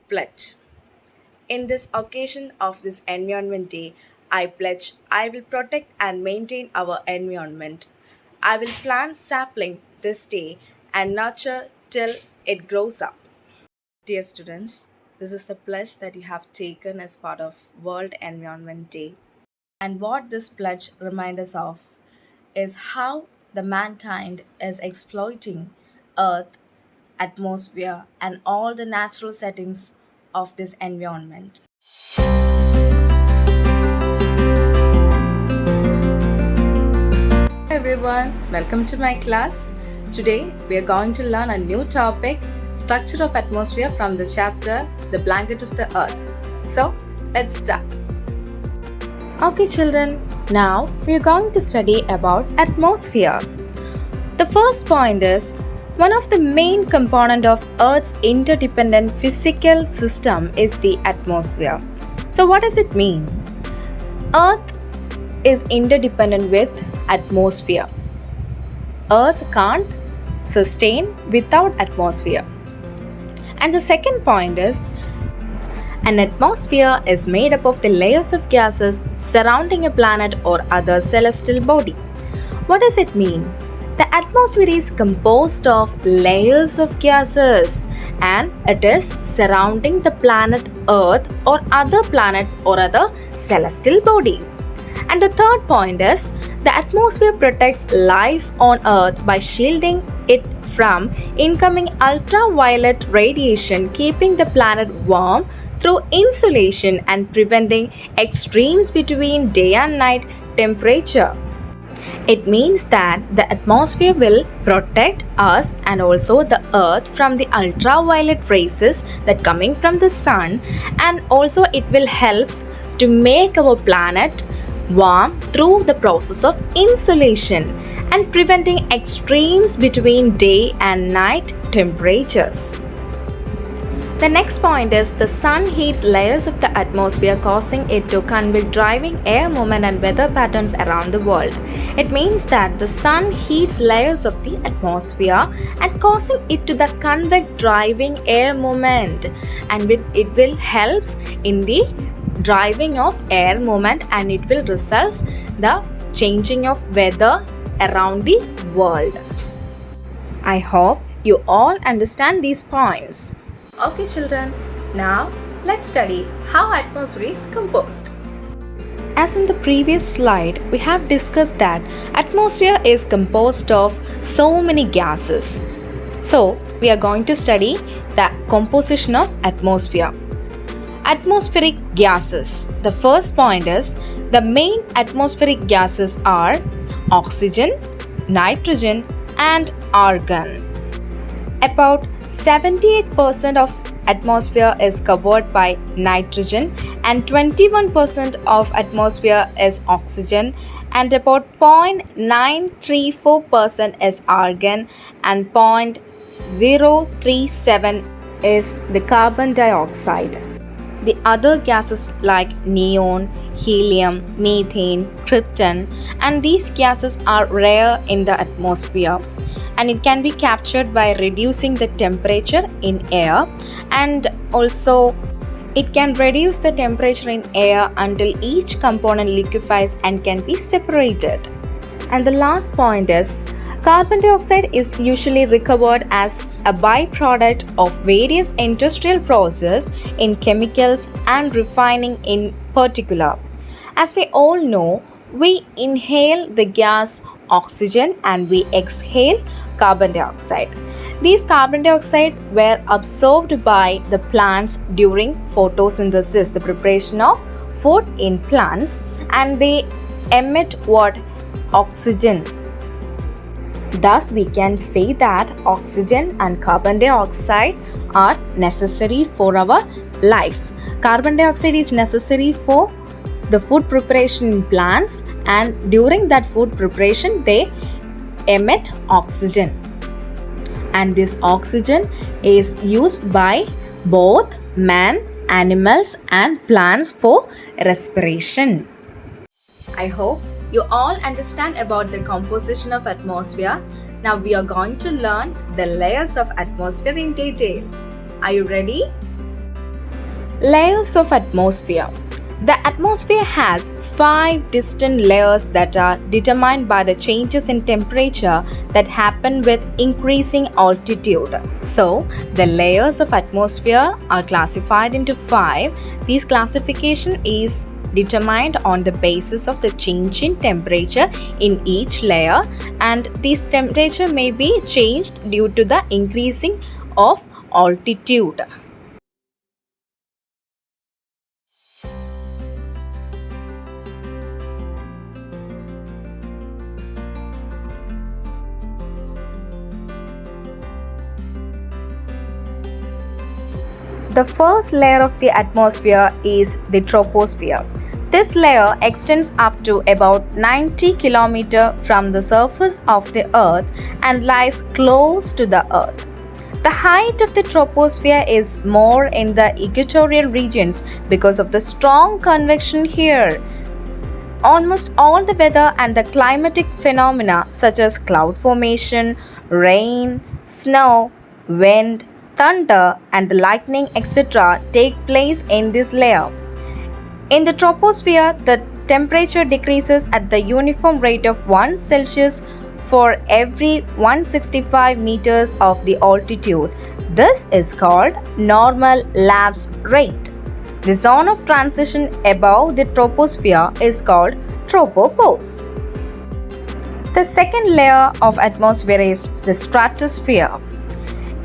Pledge. In this occasion of this Environment Day, I pledge I will protect and maintain our environment. I will plant sapling this day and nurture till it grows up. Dear students, this is the pledge that you have taken as part of World Environment Day. And what this pledge reminds us of is how the mankind is exploiting earth, atmosphere and all the natural settings of this environment. Hi everyone, welcome to my class. Today we are going to learn a new topic, structure of atmosphere from the chapter The Blanket of the Earth. So let's start. Okay children, now we are going to study about atmosphere. The first point is one of the main component of Earth's interdependent physical system is the atmosphere. So what does it mean? Earth is interdependent with atmosphere. Earth can't sustain without atmosphere. And the second point is an atmosphere is made up of the layers of gases surrounding a planet or other celestial body. What does it mean? The atmosphere is composed of layers of gases and it is surrounding the planet Earth or other planets or other celestial body. And the third point is the atmosphere protects life on Earth by shielding it from incoming ultraviolet radiation, keeping the planet warm through insulation and preventing extremes between day and night temperature. It means that the atmosphere will protect us and also the earth from the ultraviolet rays that coming from the sun, and also it will helps to make our planet warm through the process of insulation and preventing extremes between day and night temperatures. The next point is the sun heats layers of the atmosphere, causing it to convect driving air movement and weather patterns around the world. It means that the sun heats layers of the atmosphere and causing it to the convect driving air movement, and it will helps in the driving of air movement and it will result the changing of weather around the world. I hope you all understand these points. Okay children, now let's study how atmosphere is composed. As in the previous slide, we have discussed that atmosphere is composed of so many gases. So we are going to study the composition of atmosphere. Atmospheric gases. The first point is the main atmospheric gases are oxygen, nitrogen and argon. About 78% of atmosphere is covered by nitrogen and 21% of atmosphere is oxygen and about 0.934% is argon and 0.037 is the carbon dioxide. The other gases like neon, helium, methane, krypton, and these gases are rare in the atmosphere, and it can be captured by reducing the temperature in air, and also it can reduce the temperature in air until each component liquefies and can be separated. And the last point is carbon dioxide is usually recovered as a byproduct of various industrial processes in chemicals and refining in particular. As we all know, we inhale the gas oxygen and we exhale carbon dioxide. These carbon dioxide were absorbed by the plants during photosynthesis, the preparation of food in plants, and they emit what? Oxygen. Thus, we can say that oxygen and carbon dioxide are necessary for our life. Carbon dioxide is necessary for the food preparation in plants, and during that food preparation they emit oxygen, and this oxygen is used by both man, animals and plants for respiration. I hope you all understand about the composition of atmosphere. Now we are going to learn the layers of atmosphere in detail. Are you ready? Layers of atmosphere. The atmosphere has 5 distinct layers that are determined by the changes in temperature that happen with increasing altitude. So, the layers of atmosphere are classified into 5. This classification is determined on the basis of the change in temperature in each layer, and this temperature may be changed due to the increasing of altitude. The first layer of the atmosphere is the troposphere. This layer extends up to about 90 km from the surface of the Earth and lies close to the Earth. The height of the troposphere is more in the equatorial regions because of the strong convection here. Almost all the weather and the climatic phenomena such as cloud formation, rain, snow, wind, thunder, and lightning, etc., take place in this layer. In the troposphere, the temperature decreases at the uniform rate of 1 Celsius for every 165 meters of the altitude. This is called normal lapse rate. The zone of transition above the troposphere is called tropopause. The second layer of atmosphere is the stratosphere.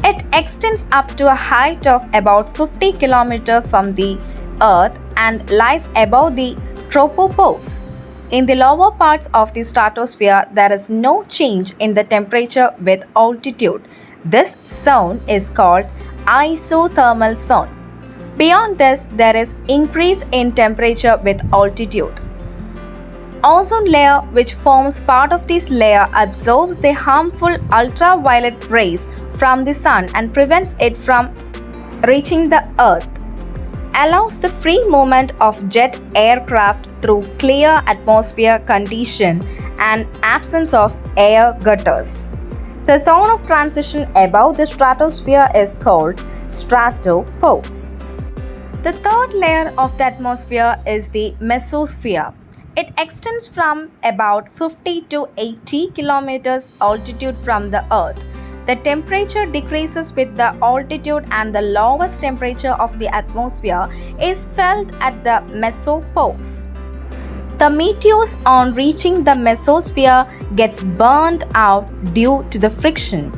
It extends up to a height of about 50 km from the Earth and lies above the tropopause. In the lower parts of the stratosphere, there is no change in the temperature with altitude. This zone is called isothermal zone. Beyond this, there is increase in temperature with altitude. Ozone layer, which forms part of this layer, absorbs the harmful ultraviolet rays from the sun and prevents it from reaching the earth, allows the free movement of jet aircraft through clear atmosphere condition and absence of air gutters. The zone of transition above the stratosphere is called stratopause. The third layer of the atmosphere is the mesosphere. It extends from about 50 to 80 kilometers altitude from the earth. The temperature decreases with the altitude and the lowest temperature of the atmosphere is felt at the mesopause. The meteors on reaching the mesosphere gets burned out due to the friction.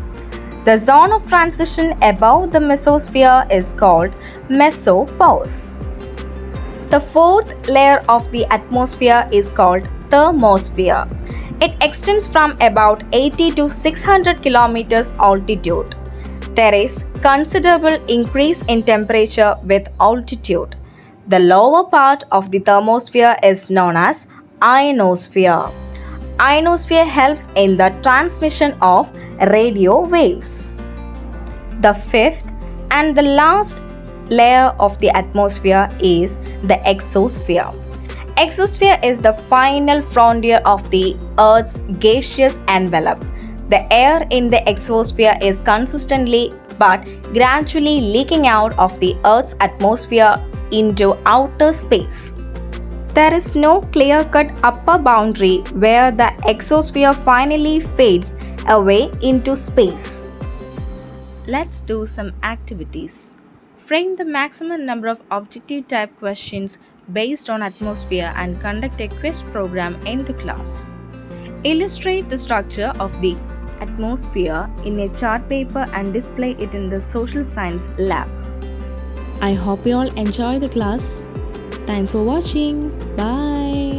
The zone of transition above the mesosphere is called mesopause. The fourth layer of the atmosphere is called thermosphere. It extends from about 80 to 600 kilometers altitude. There is considerable increase in temperature with altitude. The lower part of the thermosphere is known as ionosphere. Ionosphere helps in the transmission of radio waves. The fifth and the last layer of the atmosphere is the exosphere. Exosphere is the final frontier of the Earth's gaseous envelope. The air in the exosphere is consistently but gradually leaking out of the Earth's atmosphere into outer space. There is no clear-cut upper boundary where the exosphere finally fades away into space. Let's do some activities. Frame the maximum number of objective type questions based on atmosphere and conduct a quiz program in the class. Illustrate the structure of the atmosphere in a chart paper and display it in the social science lab. I hope you all enjoy the class. Thanks for watching. Bye.